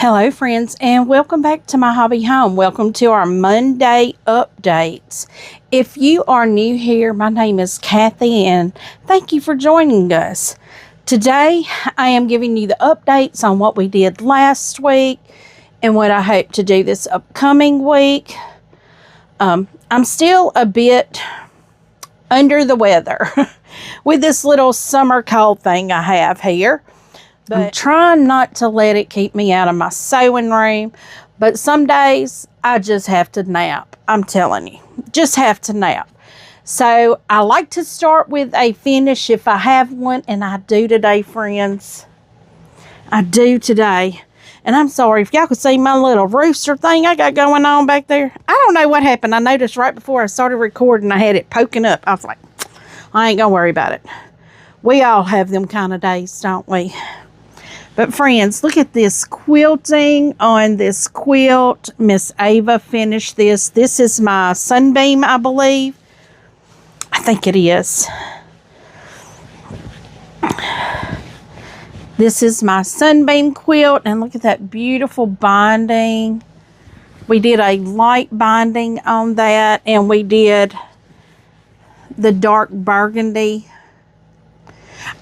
Hello friends, and welcome back to My Hobby Home. Welcome to our Monday updates. If you are new here, my name is Cathy and thank you for joining us. Today I am giving you the updates on what we did last week and what I hope to do this upcoming week. I'm still a bit under the weather with this little summer cold thing I have here. But I'm trying not to let it keep me out of my sewing room. But some days I just have to nap. I'm telling you, just have to nap. So I like to start with a finish if I have one. And I do today, friends. I do today. And I'm sorry if y'all could see my little rooster thing I got going on back there. I don't know what happened. I noticed right before I started recording, I had it poking up. I was like, I ain't going to worry about it. We all have them kind of days, don't we? But friends, look at this quilting on this quilt. Miss Ava finished this. This is my Sunbeam, I believe. I think it is. This is my Sunbeam quilt. And look at that beautiful binding. We did a light binding on that. And we did the dark burgundy.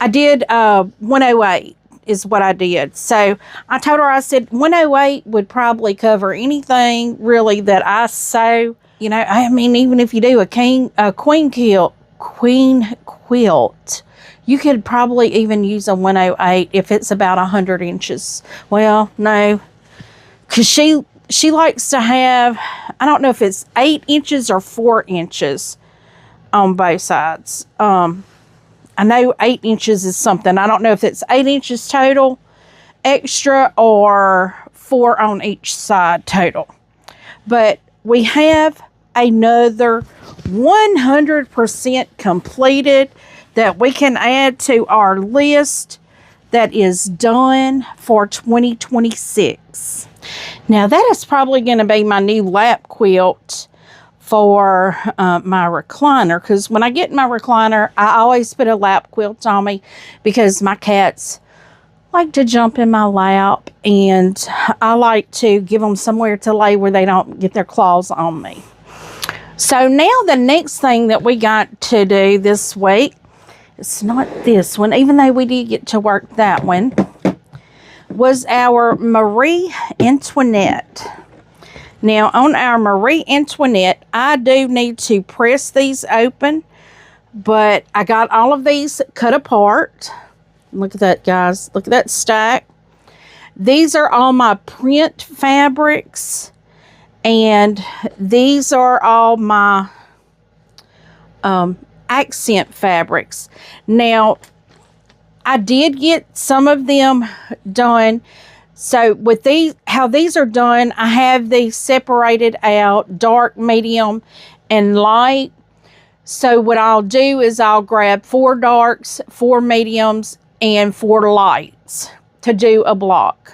I did 108. Is what I did. So I told her, I said 108 would probably cover anything really that I sew. You know, I mean, even if you do a queen quilt, you could probably even use a 108 if it's about 100 inches. Well, no, because she likes to have, I don't know if it's 8 inches or 4 inches on both sides. I know 8 inches is something. I don't know if it's 8 inches total extra or 4 on each side total. But we have another 100% completed that we can add to our list that is done for 2026. Now that is probably going to be my new lap quilt for my recliner, because when I get in my recliner, I always put a lap quilt on me because my cats like to jump in my lap, and I like to give them somewhere to lay where they don't get their claws on me. So now the next thing that we got to do this week, it's not this one, even though we did get to work that one, was our Marie Antoinette. Now, on our Marie Antoinette, I do need to press these open, but I got all of these cut apart. Look at that, guys. Look at that stack. These are all my print fabrics, and these are all my accent fabrics. Now, I did get some of them done. So with these, how these are done, I have these separated out, dark, medium, and light. So what I'll do is I'll grab 4 darks, 4 mediums, and 4 lights to do a block.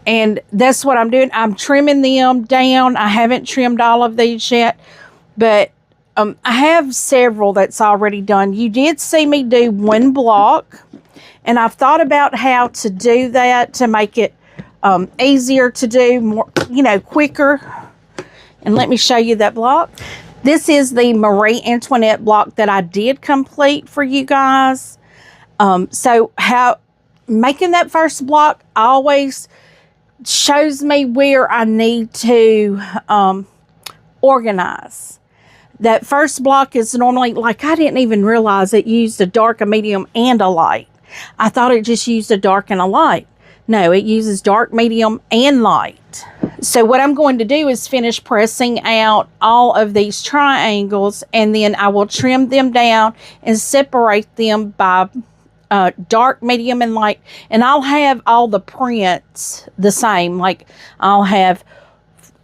And that's what I'm doing. I'm trimming them down. I haven't trimmed all of these yet, but I have several that's already done. You did see me do 1 block. And I've thought about how to do that to make it easier to do, more, quicker. And let me show you that block. This is the Marie Antoinette block that I did complete for you guys. So how making that first block always shows me where I need to organize. That first block is normally, like, I didn't even realize it used a dark, a medium, and a light. I thought it just used a dark and a light. No, it uses dark, medium, and light. So what I'm going to do is finish pressing out all of these triangles, and then I will trim them down and separate them by dark, medium, and light. And I'll have all the prints the same. Like I'll have,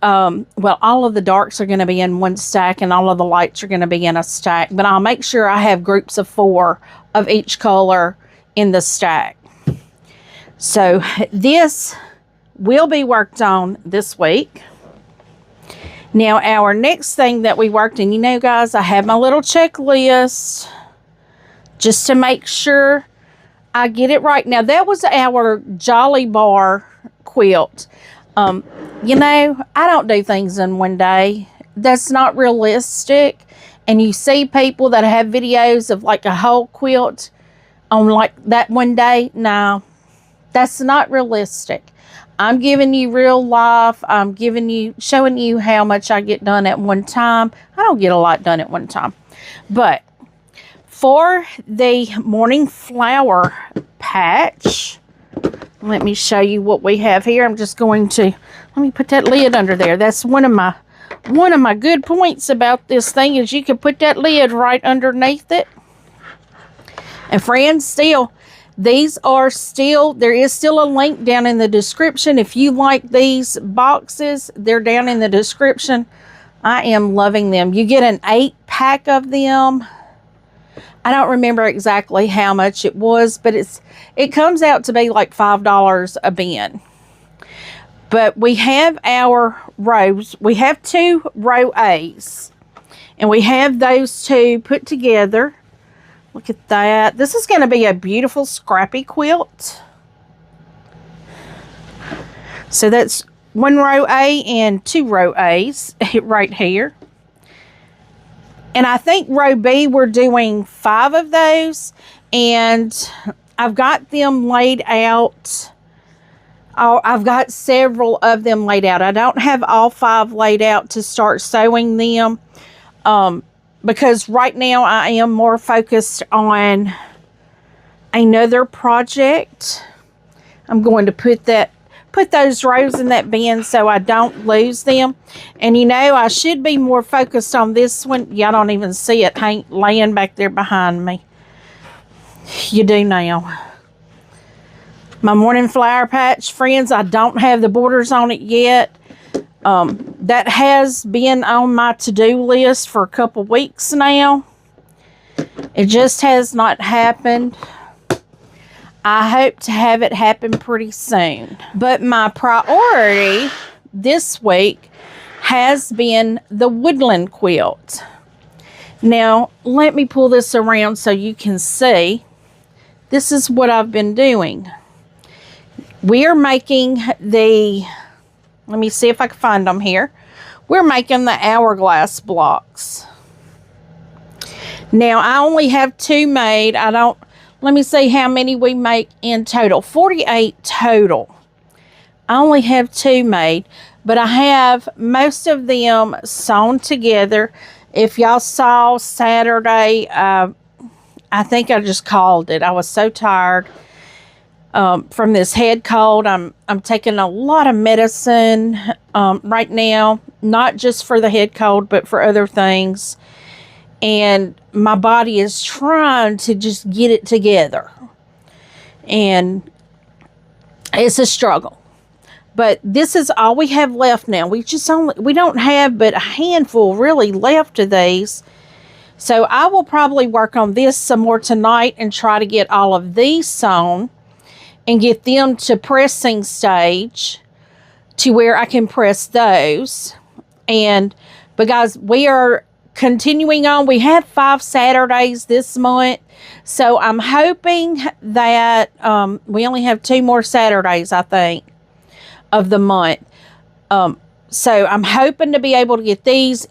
all of the darks are going to be in one stack, and all of the lights are going to be in a stack. But I'll make sure I have groups of 4 of each color in the stack. So this will be worked on this week. Now our next thing that we worked, and guys, I have my little checklist just to make sure I get it right. Now that was our Jolly Bar quilt. You know, I don't do things in one day. That's not realistic. And you see people that have videos of like a whole quilt on like that one day. No, that's not realistic. I'm giving you real life. I'm showing you how much I get done at one time. I don't get a lot done at one time. But for the morning flower patch, let me show you what we have here. I'm just going to, let me put that lid under there. That's one of my good points about this thing is you can put that lid right underneath it. And friends, there is still a link down in the description. If you like these boxes, they're down in the description. I am loving them. You get an 8-pack of them. I don't remember exactly how much it was, but it comes out to be like $5 a bin. But we have our rows. We have 2 row A's. And we have those 2 put together. Look at that. This is going to be a beautiful scrappy quilt. So that's 1 row A and 2 row A's right here. And I think row B, we're doing 5 of those. And I've got them laid out. I've got several of them laid out. I don't have all 5 laid out to start sewing them. Because right now I am more focused on another project. I'm going to put those rows in that bin so I don't lose them. And you know, I should be more focused on this one. Y'all don't even see it laying back there behind me. You do now. My morning flower patch, friends, I don't have the borders on it yet. That has been on my to-do list for a couple weeks now. It just has not happened. I hope to have it happen pretty soon. But my priority this week has been the Woodland quilt. Now, let me pull this around so you can see. This is what I've been doing. We are making let me see if I can find them here. We're making the hourglass blocks. Now, I only have 2 made. Let me see how many we make in total. 48 total. I only have 2 made, but I have most of them sewn together. If y'all saw Saturday, I think I just called it. I was so tired. From this head cold. I'm taking a lot of medicine right now, not just for the head cold, but for other things. And my body is trying to just get it together. And it's a struggle. But this is all we have left now. We don't have but a handful really left of these. So I will probably work on this some more tonight and try to get all of these sewn and get them to pressing stage to where I can press those. And because we are continuing on, we have 5 Saturdays this month. So I'm hoping that we only have 2 more Saturdays, I think, of the month. So I'm hoping to be able to get these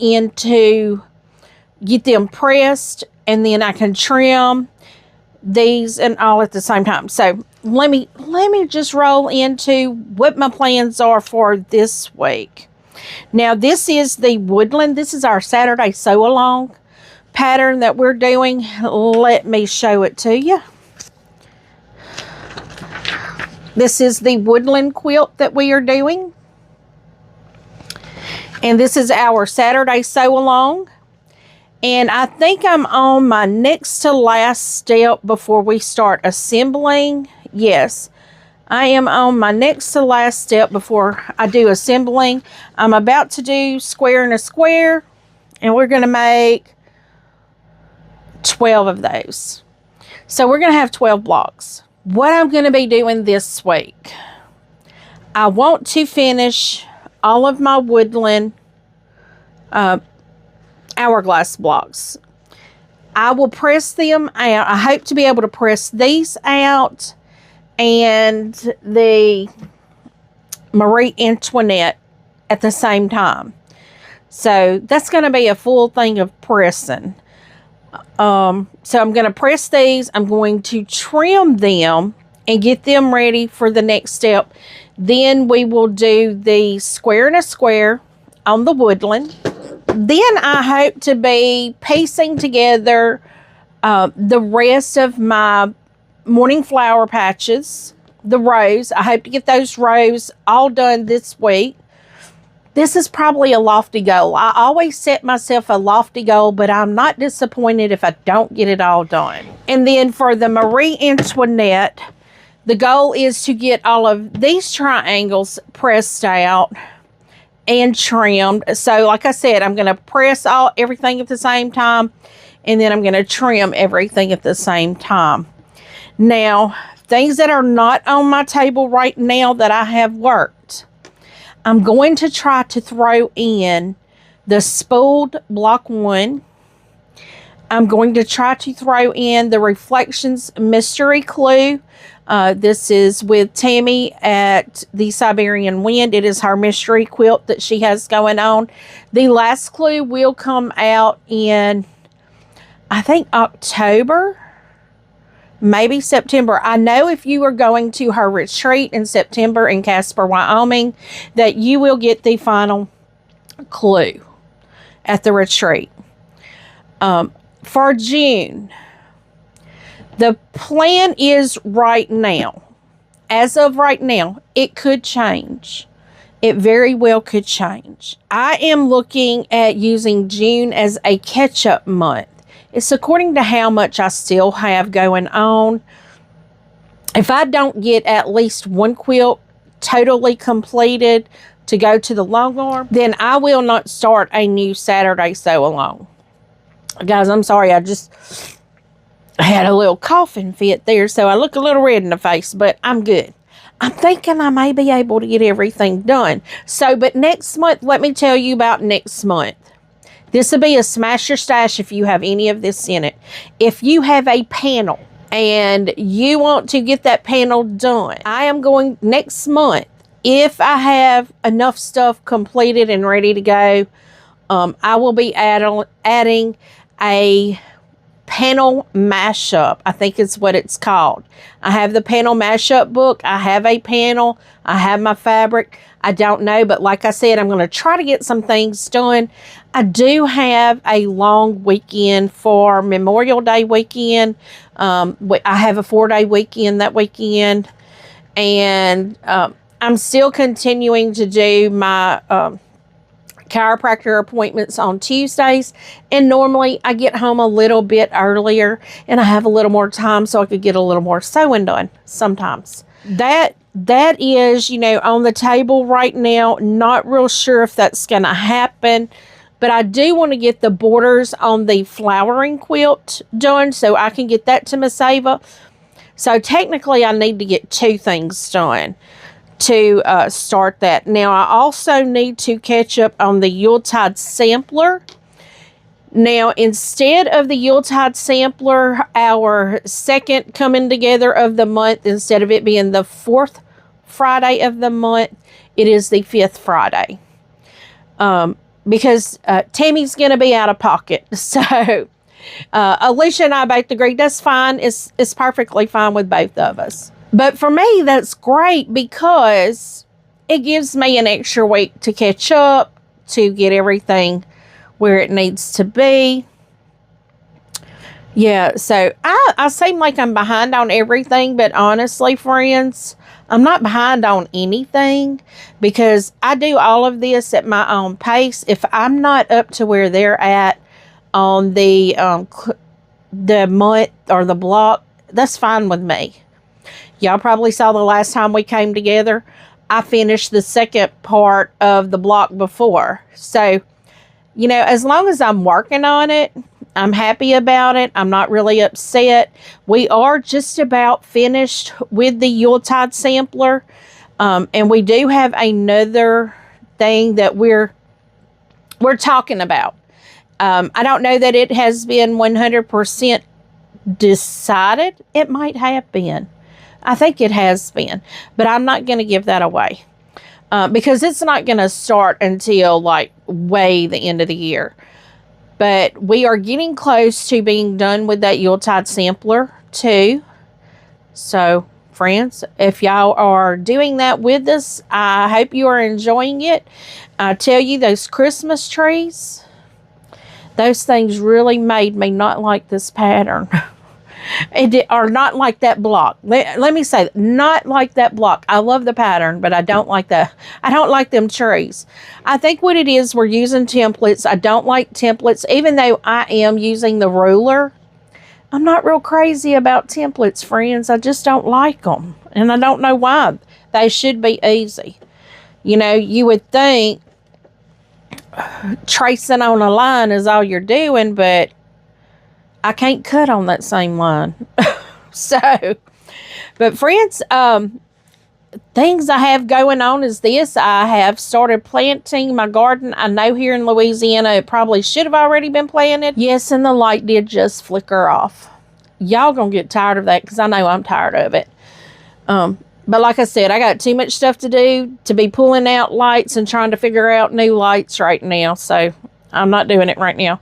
get them pressed, and then I can trim these and all at the same time. So let me just roll into what my plans are for this week. Now, this is the Woodland. This is our Saturday sew along pattern that we're doing. Let me show it to you. This is the Woodland quilt that we are doing. And this is our Saturday sew along. And I think I'm on my next to last step before we start assembling. Yes, I am on my next to last step before I do assembling. I'm about to do square and a square, and we're going to make 12 of those. So we're going to have 12 blocks. What I'm going to be doing this week, I want to finish all of my Woodland hourglass blocks. I will press them out. I hope to be able to press these out and the Marie Antoinette at the same time. So that's going to be a full thing of pressing. So I'm going to press these. I'm going to trim them and get them ready for the next step. Then we will do the square and a square on the Woodland. Then I hope to be piecing together the rest of my morning flower patches, the rows. I hope to get those rows all done this week. This is probably a lofty goal. I always set myself a lofty goal, but I'm not disappointed if I don't get it all done. And then for the Marie Antoinette, the goal is to get all of these triangles pressed out and trimmed. So like I said, I'm going to press everything at the same time, and then I'm going to trim everything at the same time. Now, things that are not on my table right now that I have worked, I'm going to try to throw in the spooled block 1. I'm going to try to throw in the Reflections Mystery Clue. This is with Tammy at the Siberian Wind. It is her mystery quilt that she has going on. The last clue will come out in, I think, October, maybe September. I know if you are going to her retreat in September in Casper, Wyoming, that you will get the final clue at the retreat. For June, the plan is right now. As of right now, it could change. It very well could change. I am looking at using June as a catch-up month. It's according to how much I still have going on. If I don't get at least one quilt totally completed to go to the long arm, then I will not start a new Saturday sew along. Guys, I'm sorry, I just had a little coughing fit there, so I look a little red in the face, but I'm good. I'm thinking I may be able to get everything done. So, but next month, let me tell you about next month. This will be a smash your stash if you have any of this in it. If you have a panel and you want to get that panel done, I am going next month. If I have enough stuff completed and ready to go, I will be adding a panel mashup. I think it's what it's called. I have the panel mashup book. I have a panel. I have my fabric. I don't know, but like I said, I'm going to try to get some things done. I do have a long weekend for Memorial Day weekend. I have a 4-day weekend that weekend, and I'm still continuing to do my chiropractor appointments on Tuesdays, and normally I get home a little bit earlier and I have a little more time so I could get a little more sewing done sometimes. That is, on the table right now. Not real sure if that's going to happen, but I do want to get the borders on the flowering quilt done so I can get that to Miss Ava. So technically I need to get 2 things done to start that. Now, I also need to catch up on the Yuletide sampler. Now, instead of the Yuletide sampler, our second coming together of the month, instead of it being the 4th Friday of the month, it is the 5th Friday. Because Tammy's going to be out of pocket. So, Alicia and I both agree that's fine. It's perfectly fine with both of us. But for me, that's great because it gives me an extra week to catch up, to get everything where it needs to be. Yeah, so I seem like I'm behind on everything, but honestly, friends, I'm not behind on anything because I do all of this at my own pace. If I'm not up to where they're at on the month or the block, that's fine with me. Y'all probably saw the last time we came together, I finished the second part of the block before. So, as long as I'm working on it, I'm happy about it. I'm not really upset. We are just about finished with the Yuletide sampler. And we do have another thing that we're talking about. I don't know that it has been 100% decided. It might have been. I think it has been, but I'm not going to give that away. because it's not going to start until like way the end of the year. But we are getting close to being done with that Yuletide sampler too. So friends, if y'all are doing that with us, I hope you are enjoying it. I tell you, those Christmas trees, those things really made me not like this pattern. Or not like that block. Let me say, not like that block. I love the pattern, but I don't like I don't like them trees. I think what it is, we're using templates. I don't like templates, even though I am using the ruler. I'm not real crazy about templates, friends. I just don't like them. And I don't know why. They should be easy. You know, you would think tracing on a line is all you're doing, but I can't cut on that same line. So, but friends, things I have going on is this. I have started planting my garden. I know here in Louisiana, it probably should have already been planted. Yes, and the light did just flicker off. Y'all gonna get tired of that because I know I'm tired of it. But like I said, I got too much stuff to do to be pulling out lights and trying to figure out new lights right now. So I'm not doing it right now.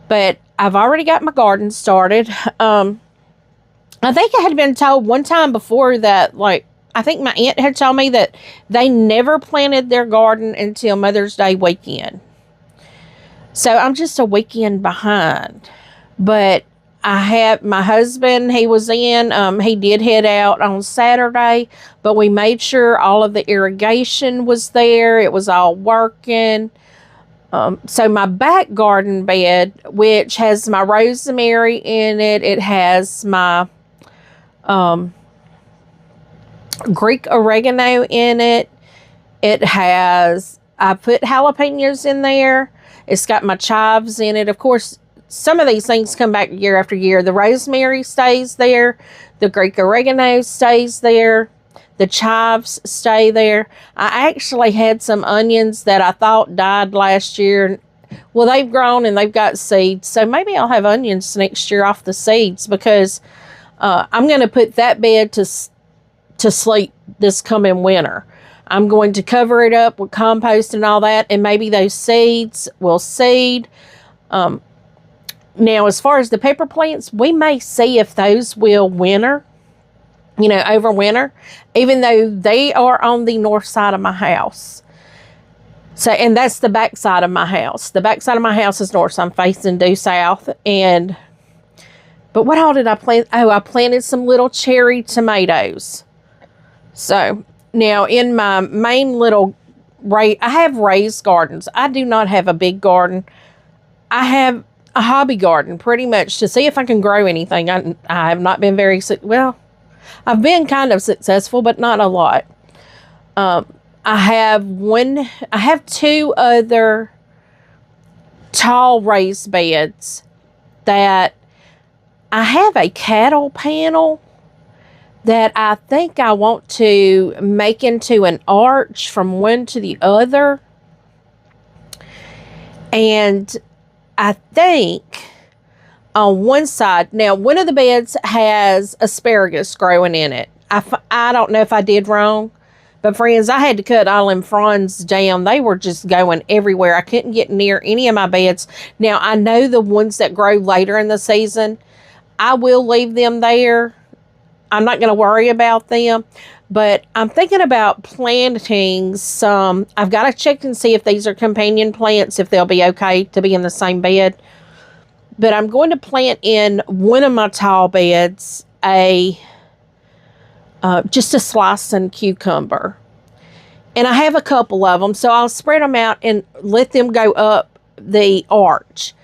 But I've already got my garden started. I think I had been told one time before that, like, I think my aunt had told me that they never planted their garden until Mother's Day weekend. So I'm just a weekend behind. But I have my husband, he was in, he did head out on Saturday, but we made sure all of the irrigation was there. It was all working. So my back garden bed, which has my rosemary in it, it has my Greek oregano in it. It has, I put jalapenos in there. It's got my chives in it. Of course, some of these things come back year after year. The rosemary stays there. The Greek oregano stays there. The chives stay there. I actually had some onions that I thought died last year. Well, they've grown and they've got seeds. So maybe I'll have onions next year off the seeds because I'm going to put that bed to sleep this coming winter. I'm going to cover it up with compost and all that. And maybe those seeds will seed. Now, as far as the pepper plants, we may see if those will winter. You know, over winter, even though they are on the north side of my house. So, and that's the back side of my house. The back side of my house is north, so I'm facing due south. But what all did I plant? Oh, I planted some little cherry tomatoes. So, now in my main little, I have raised gardens. I do not have a big garden. I have a hobby garden, pretty much, to see if I can grow anything. I have not been very, well, I've been kind of successful, but not a lot. I have two other tall raised beds that I have a cattle panel that I think I want to make into an arch from one to the other. And I think on one side, now one of the beds has asparagus growing in it. I don't know if I did wrong, but friends, I had to cut all them fronds down. They were just going everywhere. I couldn't get near any of my beds. Now, I know the ones that grow later in the season, I will leave them there. I'm not going to worry about them, but I'm thinking about planting some. I've got to check and see if these are companion plants, if they'll be okay to be in the same bed. But I'm going to plant in one of my tall beds just a slicing cucumber. And I have a couple of them, so I'll spread them out and let them go up the arch.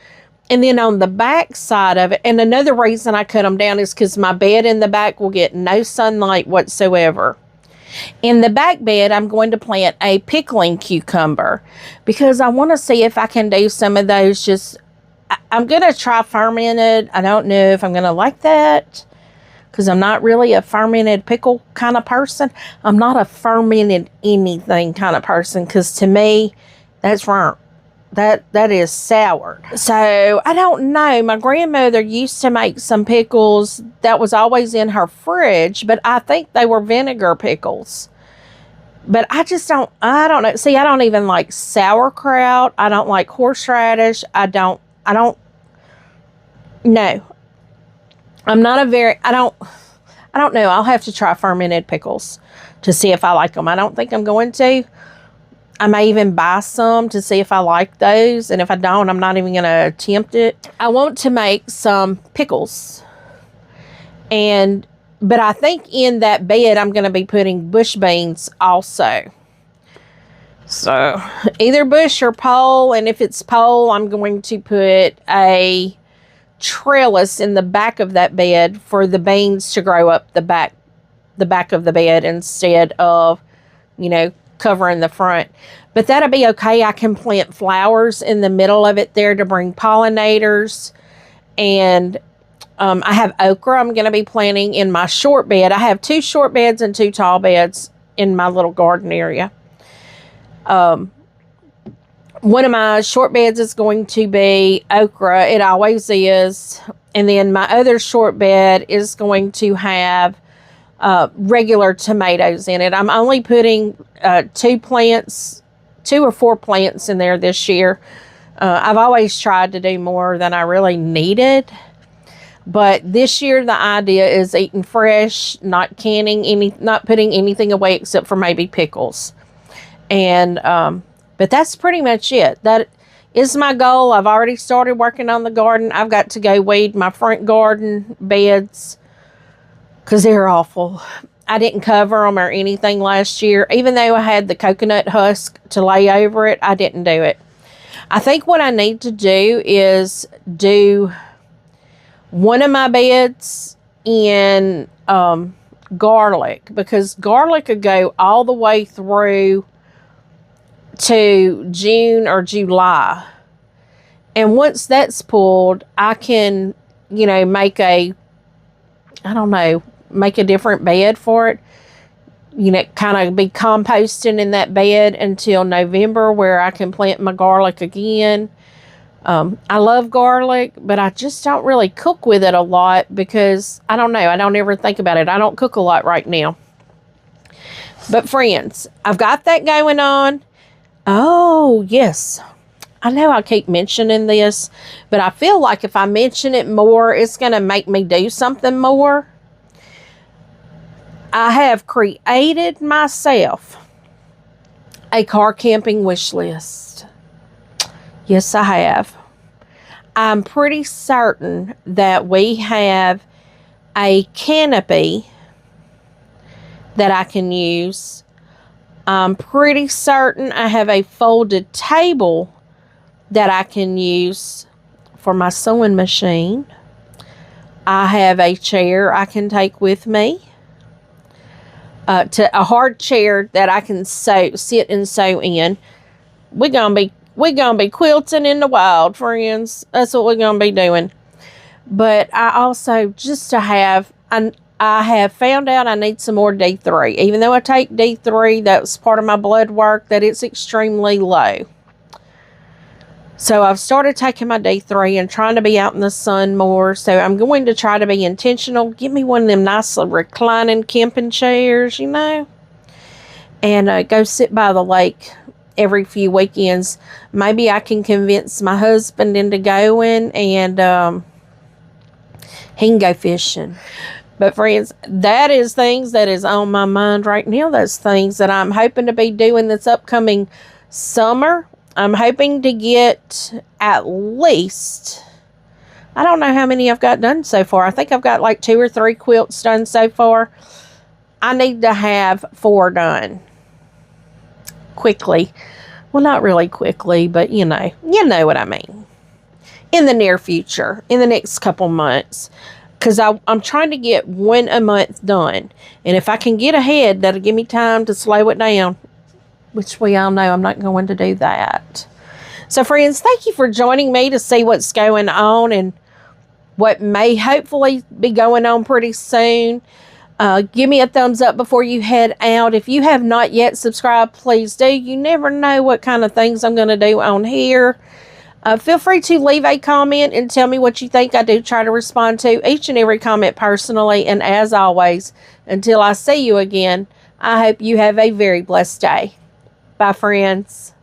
And then on the back side of it, and another reason I cut them down is because my bed in the back will get no sunlight whatsoever. In the back bed, I'm going to plant a pickling cucumber because I want to see if I can do some of those I'm going to try fermented. I don't know if I'm going to like that because I'm not really a fermented pickle kind of person. I'm not a fermented anything kind of person because to me, that's wrong. That is soured. So, I don't know. My grandmother used to make some pickles that was always in her fridge, but I think they were vinegar pickles. But I don't know. See, I don't even like sauerkraut. I don't like horseradish. No. I'm not I don't know. I'll have to try fermented pickles to see if I like them. I don't think I'm going to. I may even buy some to see if I like those. And if I don't, I'm not even going to attempt it. I want to make some pickles. But I think in that bed, I'm going to be putting bush beans also. So either bush or pole. And if it's pole, I'm going to put a trellis in the back of that bed for the beans to grow up the back of the bed instead of, covering the front. But that'll be okay. I can plant flowers in the middle of it there to bring pollinators. And I have okra I'm going to be planting in my short bed. I have 2 short beds and 2 tall beds in my little garden area. One of my short beds is going to be okra. It always is. And then my other short bed is going to have regular tomatoes in it. I'm only putting 2 or 4 plants in there this year. I've always tried to do more than I really needed. But this year the idea is eating fresh, not not putting anything away except for maybe pickles. And but that's pretty much it. That is my goal. I've already started working on the garden. I've got to go weed my front garden beds because they're awful. I didn't cover them or anything last year. Even though I had the coconut husk to lay over it, I didn't do it. I think what I need to do is do one of my beds in garlic, because garlic could go all the way through to June or July. And once that's pulled, I can, make a different bed for it. Kind of be composting in that bed until November, where I can plant my garlic again. I love garlic, but I just don't really cook with it a lot because, I don't know, I don't ever think about it. I don't cook a lot right now. But friends, I've got that going on. Oh, yes. I know I keep mentioning this, but I feel like if I mention it more, it's going to make me do something more. I have created myself a car camping wish list. Yes, I have. I'm pretty certain that we have a canopy that I can use. I'm pretty certain I have a folded table that I can use for my sewing machine. I have a chair I can take with me. To a hard chair that I can sit and sew in. We're gonna be quilting in the wild, friends. That's what we're gonna be doing. But I also I have found out I need some more D3. Even though I take D3, that was part of my blood work, that it's extremely low. So I've started taking my D3 and trying to be out in the sun more. So I'm going to try to be intentional. Get me one of them nice reclining camping chairs, and go sit by the lake every few weekends. Maybe I can convince my husband into going, and he can go fishing. But friends, that is things that is on my mind right now. That's things that I'm hoping to be doing this upcoming summer. I'm hoping to get at least, I don't know how many I've got done so far. I think I've got like 2 or 3 quilts done so far. I need to have 4 done quickly. Well, not really quickly, but you know what I mean. In the near future, in the next couple months. Because I'm trying to get 1 a month done. And if I can get ahead, that'll give me time to slow it down. Which we all know I'm not going to do that. So friends, thank you for joining me to see what's going on and what may hopefully be going on pretty soon. Give me a thumbs up before you head out. If you have not yet subscribed, please do. You never know what kind of things I'm going to do on here. Feel free to leave a comment and tell me what you think. I do try to respond to each and every comment personally. And as always, until I see you again, I hope you have a very blessed day. Bye, friends.